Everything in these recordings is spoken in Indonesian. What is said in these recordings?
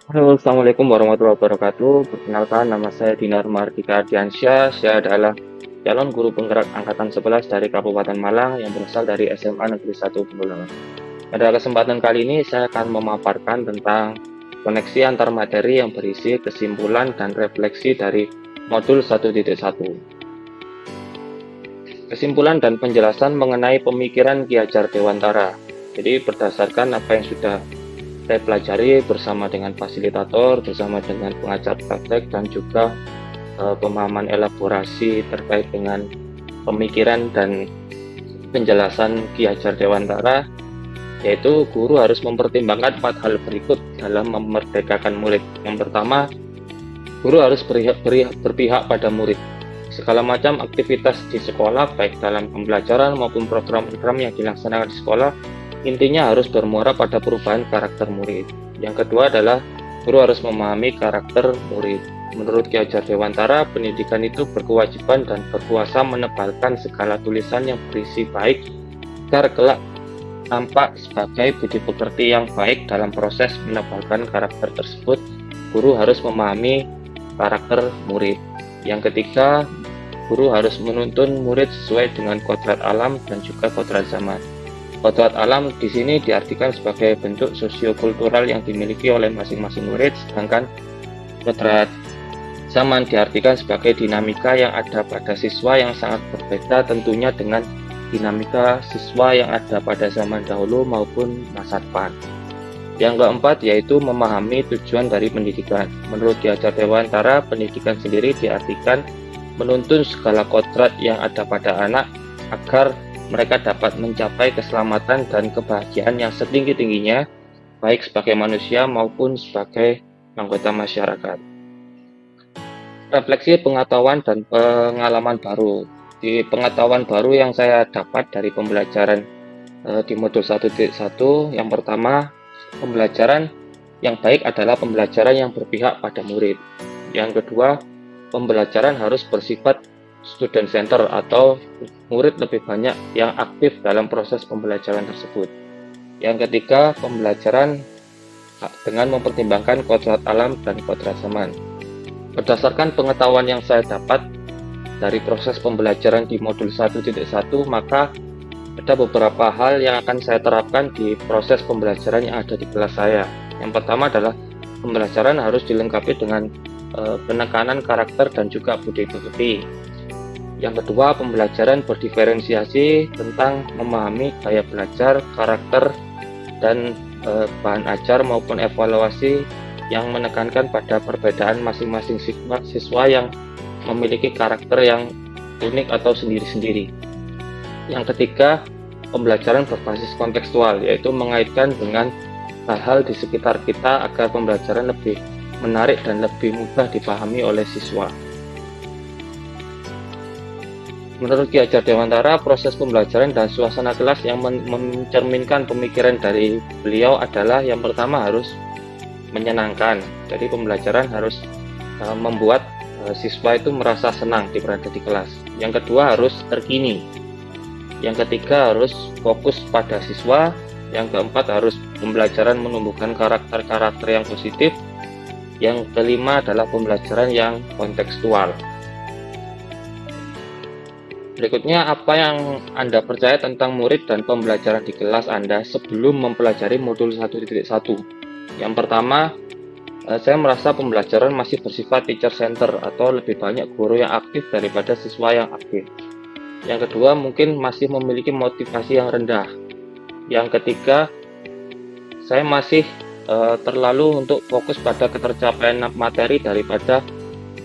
Halo, Assalamualaikum warahmatullahi wabarakatuh. Perkenalkan, nama saya Dinar Mardika Ardiansyah. Saya adalah calon guru penggerak Angkatan 11 dari Kabupaten Malang yang berasal dari SMA Negeri 1 Bulungan. Pada kesempatan kali ini, saya akan memaparkan tentang koneksi antar materi yang berisi kesimpulan dan refleksi dari modul 1.1. Kesimpulan dan penjelasan mengenai pemikiran Ki Hajar Dewantara. Jadi berdasarkan apa yang sudah saya pelajari bersama dengan fasilitator, bersama dengan pengajar praktek, dan juga pemahaman elaborasi terkait dengan pemikiran dan penjelasan Ki Hajar Dewantara, yaitu guru harus mempertimbangkan 4 hal berikut dalam memerdekakan murid. Yang pertama, guru harus berpihak pada murid. Segala macam aktivitas di sekolah, baik dalam pembelajaran maupun program-program yang dilaksanakan di sekolah, intinya harus bermuara pada perubahan karakter murid. Yang kedua adalah guru harus memahami karakter murid. Menurut Ki Hajar Dewantara, pendidikan itu berkewajiban dan berkuasa menebalkan segala tulisan yang berisi baik agar kelak tampak sebagai budi pekerti yang baik. Dalam proses menebalkan karakter tersebut, guru harus memahami karakter murid. Yang ketiga, guru harus menuntun murid sesuai dengan kodrat alam dan juga kodrat zaman. Kodrat alam di sini diartikan sebagai bentuk sosiokultural yang dimiliki oleh masing-masing murid, sedangkan kodrat zaman diartikan sebagai dinamika yang ada pada siswa yang sangat berbeda tentunya dengan dinamika siswa yang ada pada zaman dahulu maupun masa depan. Yang keempat yaitu memahami tujuan dari pendidikan. Menurut Ki Hajar Dewantara, pendidikan sendiri diartikan menuntun segala kodrat yang ada pada anak agar mereka dapat mencapai keselamatan dan kebahagiaan yang setinggi-tingginya, baik sebagai manusia maupun sebagai anggota masyarakat. Refleksi pengetahuan dan pengalaman baru. Di pengetahuan baru yang saya dapat dari pembelajaran di modul 1.1, yang pertama, pembelajaran yang baik adalah pembelajaran yang berpihak pada murid. Yang kedua, pembelajaran harus bersifat student center atau murid lebih banyak yang aktif dalam proses pembelajaran tersebut. Yang ketiga, pembelajaran dengan mempertimbangkan kodrat alam dan kodrat zaman. Berdasarkan pengetahuan yang saya dapat dari proses pembelajaran di modul 1.1, maka ada beberapa hal yang akan saya terapkan di proses pembelajaran yang ada di kelas saya. Yang pertama adalah pembelajaran harus dilengkapi dengan penekanan karakter dan juga budi pekerti. Yang kedua, pembelajaran berdiferensiasi tentang memahami gaya belajar, karakter, dan bahan ajar maupun evaluasi yang menekankan pada perbedaan masing-masing siswa yang memiliki karakter yang unik atau sendiri-sendiri. Yang ketiga, pembelajaran berbasis kontekstual, yaitu mengaitkan dengan hal-hal di sekitar kita agar pembelajaran lebih menarik dan lebih mudah dipahami oleh siswa. Menurut Ki Hajar Dewantara, proses pembelajaran dan suasana kelas yang mencerminkan pemikiran dari beliau adalah yang pertama harus menyenangkan. Jadi pembelajaran harus membuat siswa itu merasa senang berada di kelas. Yang kedua harus terkini. Yang ketiga harus fokus pada siswa. Yang keempat harus pembelajaran menumbuhkan karakter-karakter yang positif. Yang kelima adalah pembelajaran yang kontekstual. Berikutnya, apa yang Anda percaya tentang murid dan pembelajaran di kelas Anda sebelum mempelajari modul 1.1? Yang pertama, saya merasa pembelajaran masih bersifat teacher center atau lebih banyak guru yang aktif daripada siswa yang aktif. Yang kedua, mungkin masih memiliki motivasi yang rendah. Yang ketiga, saya masih terlalu untuk fokus pada ketercapaian materi daripada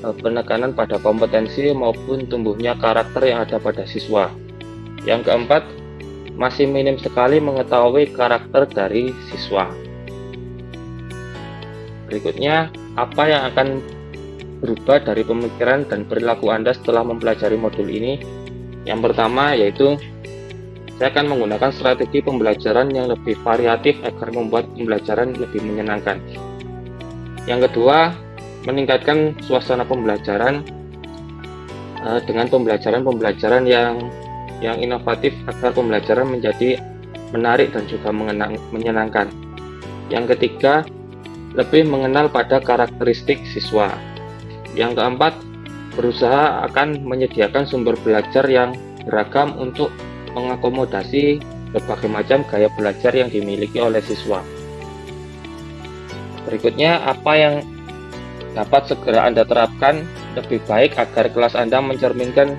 penekanan pada kompetensi maupun tumbuhnya karakter yang ada pada siswa. Yang keempat, masih minim sekali mengetahui karakter dari siswa. Berikutnya, apa yang akan berubah dari pemikiran dan perilaku Anda setelah mempelajari modul ini? Yang pertama yaitu saya akan menggunakan strategi pembelajaran yang lebih variatif agar membuat pembelajaran lebih menyenangkan. Yang kedua, meningkatkan suasana pembelajaran dengan pembelajaran yang inovatif agar pembelajaran menjadi menarik dan juga menyenangkan. Yang ketiga, lebih mengenal pada karakteristik siswa. Yang keempat, berusaha akan menyediakan sumber belajar yang beragam untuk mengakomodasi berbagai macam gaya belajar yang dimiliki oleh siswa. Berikutnya, apa yang dapat segera Anda terapkan lebih baik agar kelas Anda mencerminkan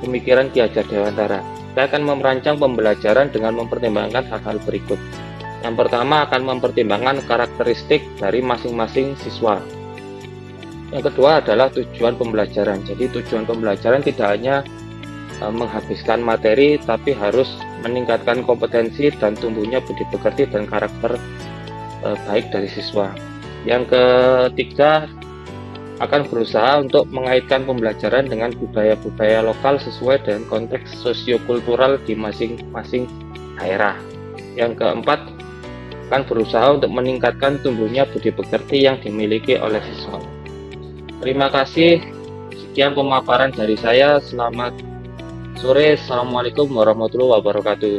pemikiran Ki Hajar Dewantara? Saya akan merancang pembelajaran dengan mempertimbangkan hal-hal berikut. Yang pertama, akan mempertimbangkan karakteristik dari masing-masing siswa. Yang kedua adalah tujuan pembelajaran. Jadi tujuan pembelajaran tidak hanya menghabiskan materi, tapi harus meningkatkan kompetensi dan tumbuhnya budi pekerti dan karakter baik dari siswa. Yang ketiga, akan berusaha untuk mengaitkan pembelajaran dengan budaya-budaya lokal sesuai dengan konteks sosiokultural di masing-masing daerah. Yang keempat, akan berusaha untuk meningkatkan tumbuhnya budi pekerti yang dimiliki oleh siswa. Terima kasih. Sekian pemaparan dari saya. Selamat sore. Assalamualaikum warahmatullahi wabarakatuh.